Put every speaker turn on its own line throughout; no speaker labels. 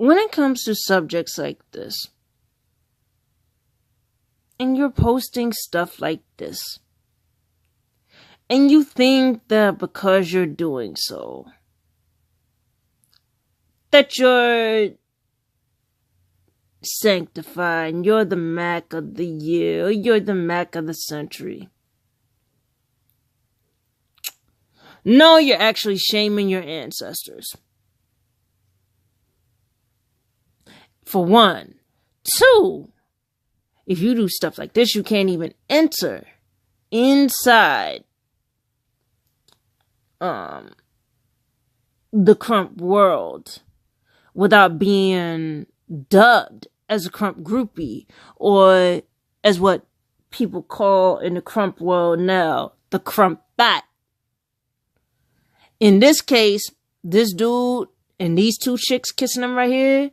when it comes to subjects like this, and you're posting stuff like this, and you think that because you're doing so, that you're sanctified, and you're the Mac of the year, or you're the Mac of the century. No, you're actually shaming your ancestors. For one. Two, if you do stuff like this, you can't even enter inside the Krump world without being dubbed as a Krump groupie, or as what people call in the Krump world now, the Krump thot. In this case, this dude and these two chicks kissing him right here,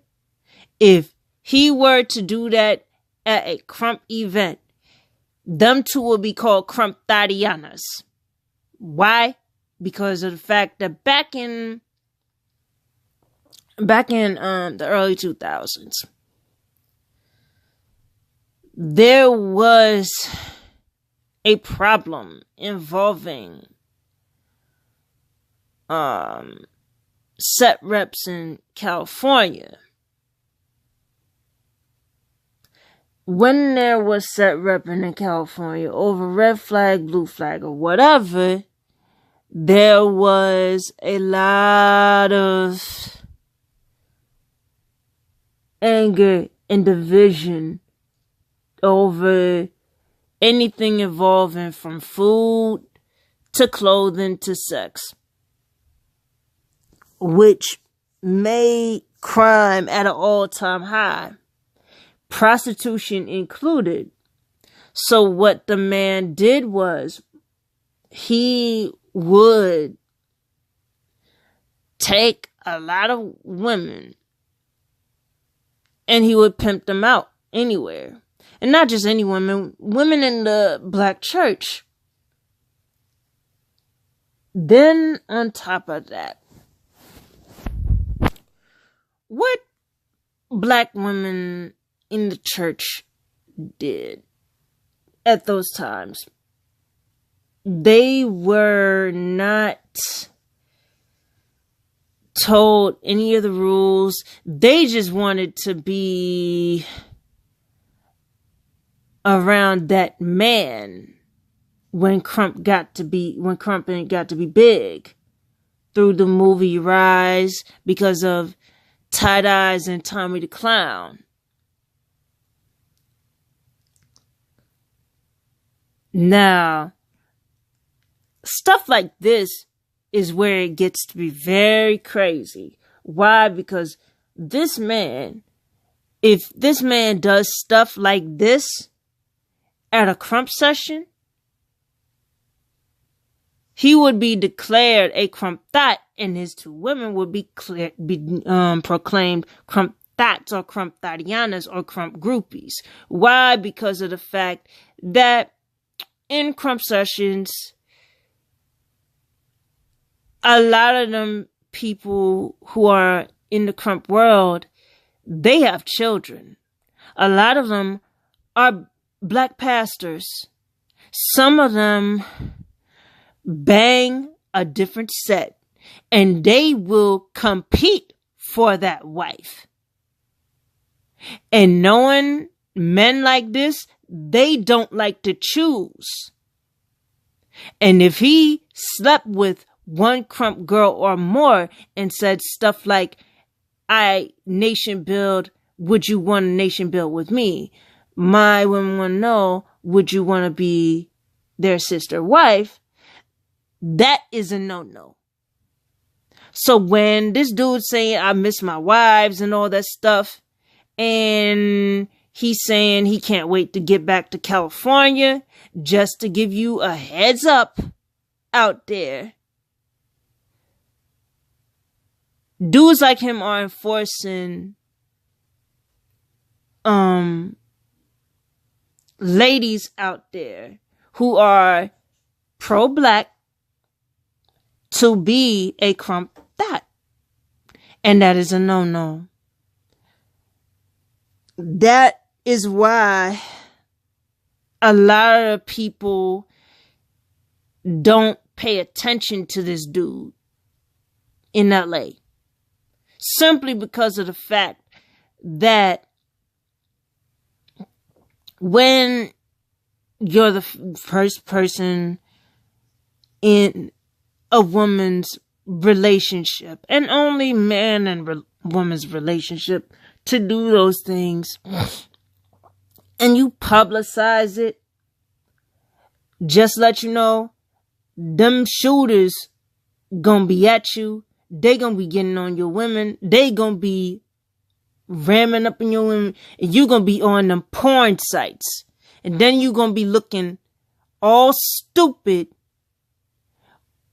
if he were to do that at a Krump event, them two will be called Krump Thotianas. Why? Because of the fact that back in the early 2000s, there was a problem involving set reps in California. When there was set repping in California over red flag, blue flag, or whatever, there was a lot of anger and division over anything involving from food to clothing to sex, which made crime at an all-time high, prostitution included. So what the man did was he would take a lot of women and he would pimp them out anywhere. And not just any women, women in the black church. Then on top of that, what black women in the church did at those times, they were not told any of the rules. They just wanted to be around that man when Krumping got to be big through the movie Rise, because of Tight Eyes and Tommy the Clown. Now, stuff like this is where it gets to be very crazy. Why? Because this man, if this man does stuff like this at a Krump session, he would be declared a Krump thot, and his two women would be proclaimed Krump thots or Krump thotianas or Krump groupies. Why? Because of the fact that in Krump sessions, a lot of them people who are in the Krump world, they have children. A lot of them are black pastors. Some of them bang a different set, and they will compete for that wife. And knowing men like this, they don't like to choose. And if he slept with one Krump girl or more and said stuff like, I nation build, would you want to nation build with me? My women want to know, would you want to be their sister wife? That is a no-no. So when this dude's saying, I miss my wives and all that stuff, and he's saying he can't wait to get back to California, just to give you a heads up out there, dudes like him are enforcing ladies out there who are pro-black to be a Krump thot. And that is a no-no. That is why a lot of people don't pay attention to this dude in LA. Simply because of the fact that when you're the first person in a woman's relationship, and only man and woman's relationship, to do those things, and you publicize it, just let you know, them shooters gonna be at you. They gonna be getting on your women. They gonna be ramming up in your women, and you gonna be on them porn sites. And then you gonna be looking all stupid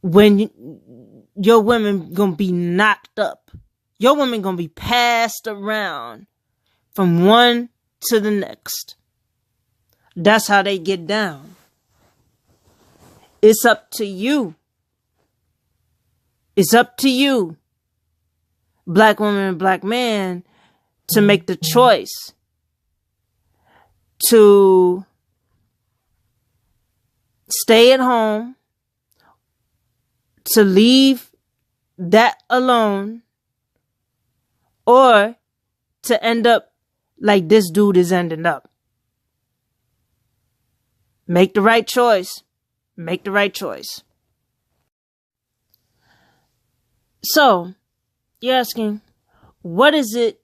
when your women gonna be knocked up. Your women gonna be passed around from one to the next. That's how they get down. It's up to you. It's up to you, black woman and black man, to make the choice to stay at home, to leave that alone, or to end up like this dude is ending up. Make the right choice. Make the right choice. So, you're asking, what is it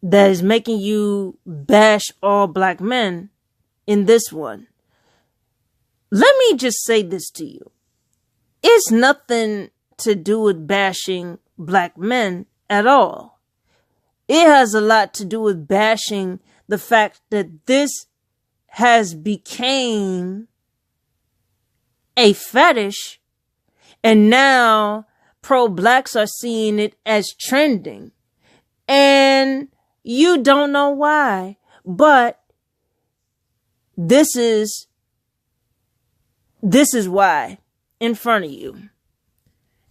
that is making you bash all black men in this one? Let me just say this to you. It's nothing to do with bashing black men at all. It has a lot to do with bashing the fact that this has became a fetish, and now pro-blacks are seeing it as trending. And you don't know why, but this is why in front of you.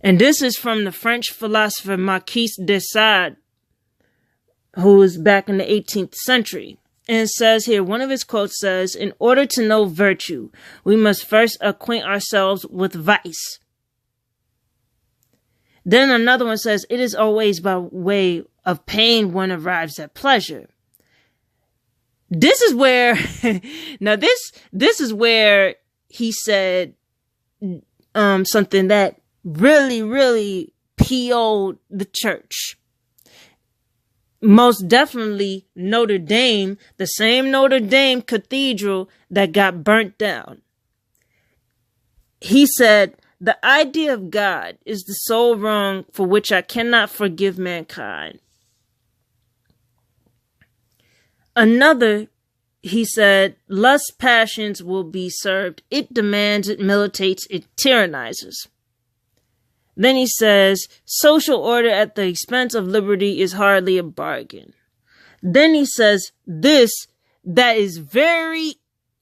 And this is from the French philosopher Marquis de Sade, who was back in the 18th century. And it says here, one of his quotes says, "In order to know virtue, we must first acquaint ourselves with vice." Then another one says, "It is always by way of pain one arrives at pleasure." This is where, now this is where he said something that really, really PO'd the church. Most definitely Notre Dame, the same Notre Dame cathedral that got burnt down. He said, "The idea of God is the sole wrong for which I cannot forgive mankind." Another, he said, "Lust passions will be served. It demands, it militates, it tyrannizes." Then he says, "Social order at the expense of liberty is hardly a bargain." Then he says this that is very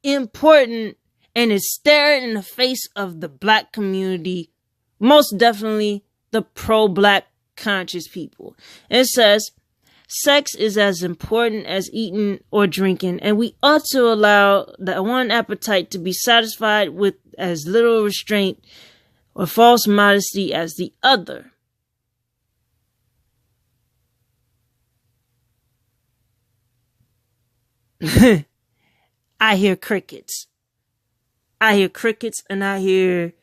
important and is staring in the face of the black community, most definitely the pro-black conscious people. It says, "Sex is as important as eating or drinking, and we ought to allow that one appetite to be satisfied with as little restraint or false modesty as the other." I hear crickets. I hear crickets, and I hear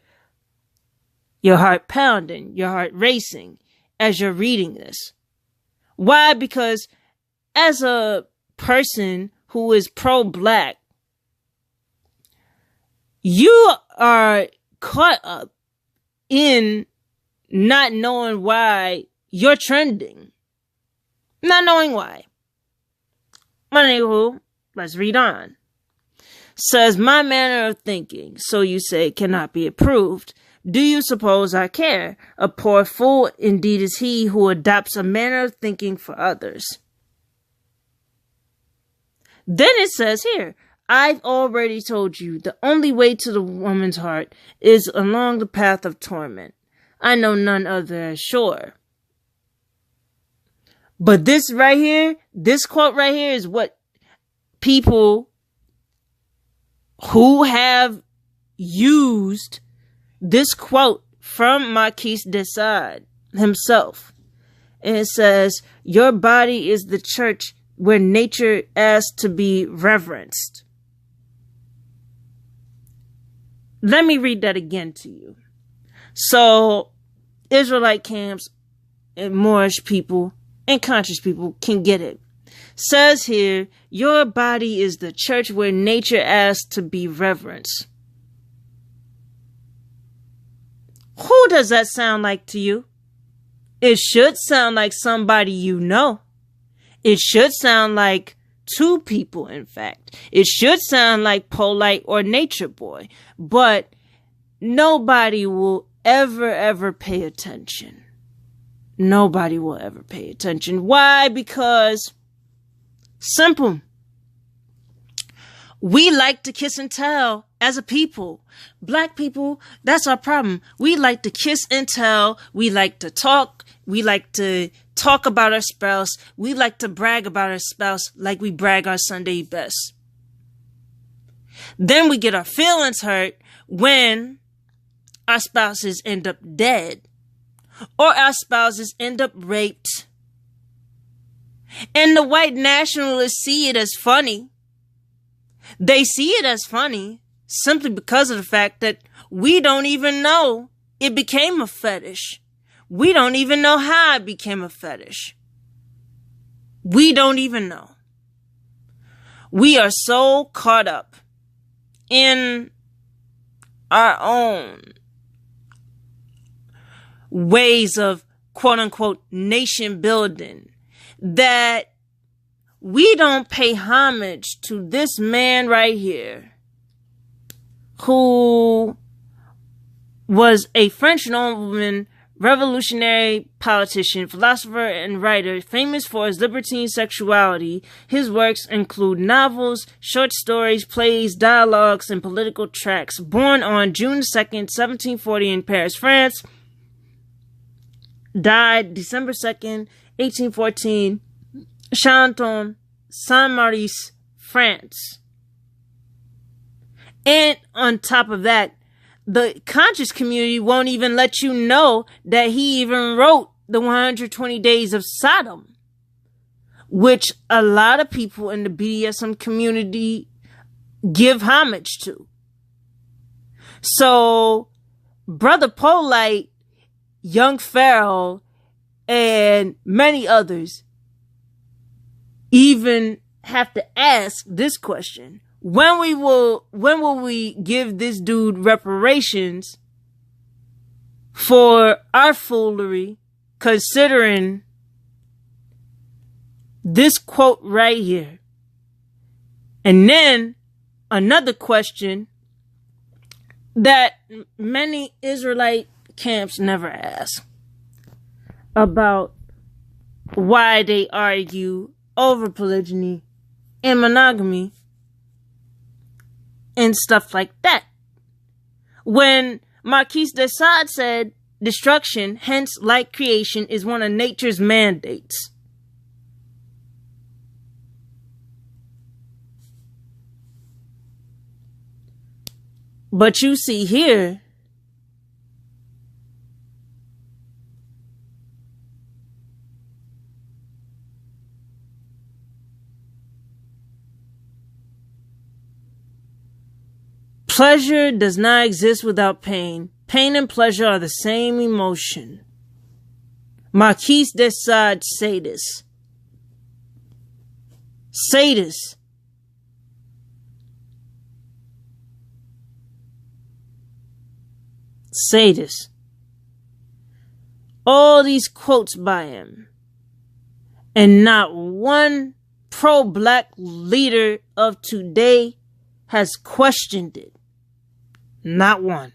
your heart pounding, your heart racing as you're reading this. Why? Because as a person who is pro-black, you are caught up in not knowing why you're trending. Not knowing why. Anywho, let's read on. Says, "My manner of thinking, so you say, cannot be approved. Do you suppose I care? A poor fool indeed is he who adopts a manner of thinking for others." Then it says here, "I've already told you the only way to the woman's heart is along the path of torment. I know none other as sure. But this right here, this quote right here is what people who have used this quote from Marquis de Sade himself. And it says, your body is the church where nature asks to be reverenced. Let me read that again to you. So, Israelite camps and Moorish people and conscious people can get it. Says here, your body is the church where nature asks to be reverenced. Who does that sound like to you? It should sound like somebody you know. It should sound like two people, in fact. It should sound like Polite or Nature Boy. But nobody will ever pay attention. Nobody will ever pay attention. Why? Because simple. We like to kiss and tell as a people. Black people, that's our problem. We like to kiss and tell. We like to talk. We like to talk about our spouse. We like to brag about our spouse like we brag our Sunday best. Then we get our feelings hurt when our spouses end up dead or our spouses end up raped. And the white nationalists see it as funny. They see it as funny simply because of the fact that we don't even know it became a fetish. We don't even know how it became a fetish. We don't even know. We are so caught up in our own ways of quote unquote nation building that we don't pay homage to this man right here who was a French nobleman, revolutionary politician, philosopher, and writer, famous for his libertine sexuality. His works include novels, short stories, plays, dialogues, and political tracts. Born on June 2nd, 1740 in Paris, France. Died December 2nd, 1814, Charenton, Saint-Maurice, France. And on top of that, the conscious community won't even let you know that he even wrote the 120 Days of Sodom, which a lot of people in the BDSM community give homage to. So, Brother Polite, Young Pharaoh, and many others even have to ask this question. When will we give this dude reparations for our foolery, considering this quote right here? And then another question that many Israelite camps never ask about why they argue over polygyny and monogamy and stuff like that. When Marquis de Sade said destruction, hence like creation, is one of nature's mandates. But you see here, pleasure does not exist without pain. Pain and pleasure are the same emotion. Marquis de Sade say this. Say this. Say this. All these quotes by him, and not one pro-black leader of today has questioned it. Not one.